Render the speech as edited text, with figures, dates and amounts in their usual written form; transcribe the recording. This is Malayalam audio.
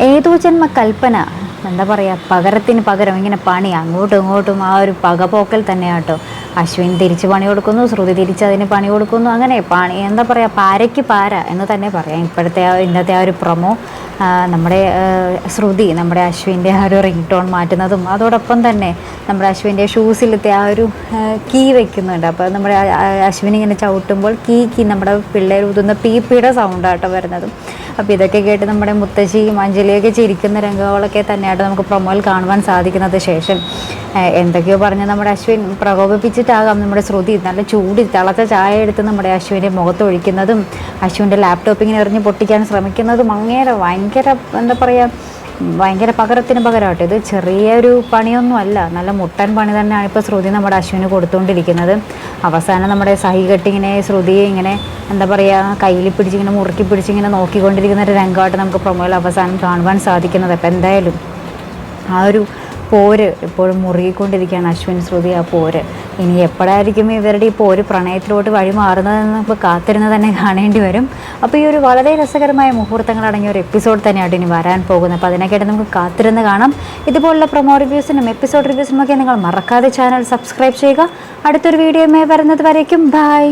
ഏതോ ജന്മ കൽപ്പന, എന്താ പറയുക, പകരത്തിന് പകരം ഇങ്ങനെ പണി അങ്ങോട്ടും ഇങ്ങോട്ടും ആ ഒരു പകപോക്കൽ തന്നെയാട്ടോ. അശ്വിൻ തിരിച്ച് പണി കൊടുക്കുന്നു, ശ്രുതി തിരിച്ച് അതിന് പണി കൊടുക്കുന്നു. അങ്ങനെ പണി, എന്താ പറയുക, പാരയ്ക്ക് പാര എന്ന് തന്നെ പറയാം. ഇന്നത്തെ ആ ഒരു പ്രൊമോ, നമ്മുടെ ശ്രുതി നമ്മുടെ അശ്വിൻ്റെ ആ ഒരു റിംഗ് ടോൺ മാറ്റുന്നതും അതോടൊപ്പം തന്നെ നമ്മുടെ അശ്വിൻ്റെ ഷൂസിലത്തെ ആ ഒരു കീ വെക്കുന്നുണ്ട്. അപ്പോൾ നമ്മുടെ അശ്വിൻ ഇങ്ങനെ ചവിട്ടുമ്പോൾ കീ നമ്മുടെ പിള്ളേർ ഊതുന്ന പീപ്പിയുടെ സൗണ്ടാട്ടോ വരുന്നതും. അപ്പോൾ ഇതൊക്കെ കേട്ട് നമ്മുടെ മുത്തശ്ശിയും അഞ്ജലിയൊക്കെ ചിരിക്കുന്ന രംഗങ്ങളൊക്കെ തന്നെയായിട്ട് നമുക്ക് പ്രൊമോയിൽ കാണുവാൻ സാധിക്കുന്നത്. ശേഷം എന്തൊക്കെയോ പറഞ്ഞ് നമ്മുടെ അശ്വിൻ പ്രകോപിപ്പിച്ചിട്ടാകാം നമ്മുടെ ശ്രുതി നല്ല ചൂടി തിളച്ച ചായ എടുത്ത് നമ്മുടെ അശ്വിൻ്റെ മുഖത്ത് ഒഴിക്കുന്നതും അശ്വിൻ്റെ ലാപ്ടോപ്പ് ഇങ്ങനെ എറിഞ്ഞ് പൊട്ടിക്കാൻ ശ്രമിക്കുന്നതും അങ്ങേരെ ഭയങ്കര, എന്താ പറയുക, ഭയങ്കര പകരത്തിന് പകരമായിട്ട്. ഇത് ചെറിയൊരു പണിയൊന്നും അല്ല, നല്ല മുട്ടൻ പണി തന്നെയാണ് ഇപ്പോൾ ശ്രുതി നമ്മുടെ അശ്വിന് കൊടുത്തുകൊണ്ടിരിക്കുന്നത്. അവസാനം നമ്മുടെ സഹികെട്ടിങ്ങനെ ശ്രുതിയെ ഇങ്ങനെ, എന്താ പറയുക, കയ്യിൽ പിടിച്ചിങ്ങനെ മുറുക്കി പിടിച്ചിങ്ങനെ നോക്കിക്കൊണ്ടിരിക്കുന്ന ഒരു രംഗമായിട്ട് നമുക്ക് പ്രൊമോയിൽ അവസാനം കാണുവാൻ സാധിക്കുന്നത്. അപ്പോൾ എന്തായാലും ആ ഒരു പോര് ഇപ്പോഴും മുറുകിക്കൊണ്ടിരിക്കുകയാണ് അശ്വിൻ ശ്രുതി. ആ പോര് ഇനി എപ്പോഴായിരിക്കും ഇവരുടെ ഈ പോര് പ്രണയത്തിലോട്ട് വഴി മാറുന്നതെന്ന് ഇപ്പോൾ കാത്തിരുന്ന് തന്നെ കാണേണ്ടി വരും. അപ്പോൾ ഈ ഒരു വളരെ രസകരമായ മുഹൂർത്തങ്ങൾ അടങ്ങിയ ഒരു എപ്പിസോഡ് തന്നെയാണ് ഇനി വരാൻ പോകുന്നത്. അപ്പോൾ അതിനൊക്കെയായിട്ട് നമുക്ക് കാത്തിരുന്ന് കാണാം. ഇതുപോലുള്ള പ്രൊമോ റിവ്യൂസിനും എപ്പിസോഡ് റിവ്യൂസിനും ഒക്കെ നിങ്ങൾ മറക്കാതെ ചാനൽ സബ്സ്ക്രൈബ് ചെയ്യുക. അടുത്തൊരു വീഡിയോയുമായി വരുന്നത് വരേക്കും ബൈ.